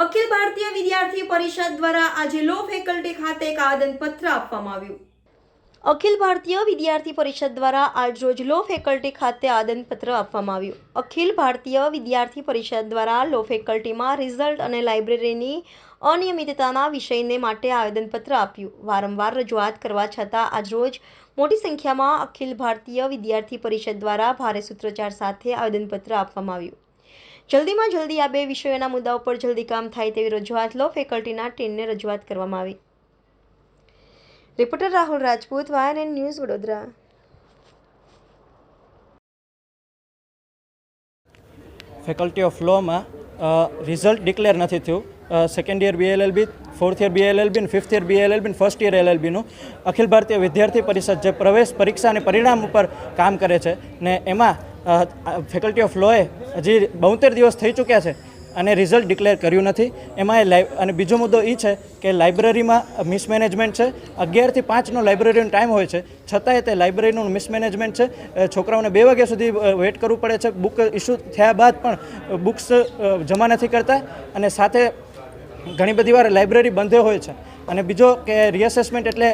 અખિલ ભારતીય વિદ્યાર્થી પરિષદ દ્વારા આજે લો ફેકલ્ટી ખાતે એક આવેદનપત્ર આપવામાં આવ્યું. અખિલ ભારતીય વિદ્યાર્થી પરિષદ દ્વારા આજરોજ લો ફેકલ્ટી ખાતે આવેદનપત્ર આપવામાં આવ્યું. અખિલ ભારતીય વિદ્યાર્થી પરિષદ દ્વારા લો ફેકલ્ટીમાં રિઝલ્ટ અને લાઇબ્રેરીની અનિયમિતતાના વિષયને માટે આવેદનપત્ર આપ્યું. વારંવાર રજૂઆત કરવા છતાં આજરોજ મોટી સંખ્યામાં અખિલ ભારતીય વિદ્યાર્થી પરિષદ દ્વારા ભારે સૂત્રોચ્ચાર સાથે આવેદનપત્ર આપવામાં આવ્યું. જલ્દીમાં જલ્દી આ બે વિષયોના મુદ્દાઓ પર જલ્દી કામ થાય તેવી રજૂઆત લો ફેકલ્ટીના ટીમને રજૂઆત કરવામાં આવી. Reporter Rahul Rajput, YNN news, Vadodara. Faculty of લોમાં રિઝલ્ટ ડિક્લેર નથી થયું. Second year BLLB, fourth year BLLB અને ફિફ્થ યર BLLB અને ફર્સ્ટ યર LLBનું અખિલ ભારતીય વિદ્યાર્થી પરિષદ જે પ્રવેશ પરીક્ષા અને પરિણામ ઉપર કામ કરે છે ને એમાં ફેકલ્ટી ઓફ લોએ હજી 72 દિવસ થઈ ચૂક્યા છે અને રિઝલ્ટ ડિક્લેર કર્યું નથી. એમાં અને બીજો મુદ્દો એ છે કે લાઇબ્રેરીમાં મિસમેનેજમેન્ટ છે. 11 થી 5નો લાઇબ્રેરીનો ટાઈમ હોય છે, છતાંય તે લાઇબ્રેરીનું મિસમેનેજમેન્ટ છે. છોકરાઓને 2 વાગ્યા સુધી વેઇટ કરવું પડે છે. બુક ઇસ્યુ થયા બાદ પણ બુક્સ જમા નથી કરતા અને સાથે ઘણી બધી વાર લાઇબ્રેરી બંધ હોય છે. અને બીજો કે રીઅસેસમેન્ટ એટલે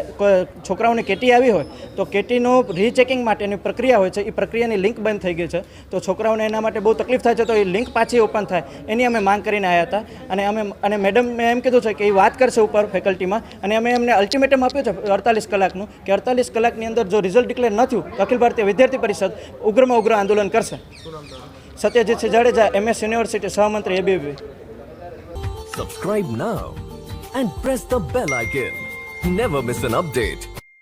છોકરાઓની કેટી આવી હોય તો કેટીનું રીચેકિંગ માટેની પ્રક્રિયા હોય છે, એ પ્રક્રિયાની લિંક બંધ થઈ ગઈ છે. તો છોકરાઓને એના માટે બહુ તકલીફ થાય છે. તો એ લિંક પાછી ઓપન થાય એની અમે માંગ કરીને આવ્યા હતા અને મેડમે એમ કીધું છે કે એ વાત કરશે ઉપર ફેકલ્ટીમાં અને અમે એમને અલ્ટિમેટમ આપ્યું છે 48 કલાકનું કે 48 કલાકની અંદર જો રિઝલ્ટ ડિક્લેર ન થયું તો અખિલ ભારતીય વિદ્યાર્થી પરિષદ ઉગ્રમાં ઉગ્ર આંદોલન કરશે. સત્યજીતસિંહ જાડેજા, MS યુનિવર્સિટી સહમંત્રી, ABVP. Subscribe now and press the bell icon. Never miss an update.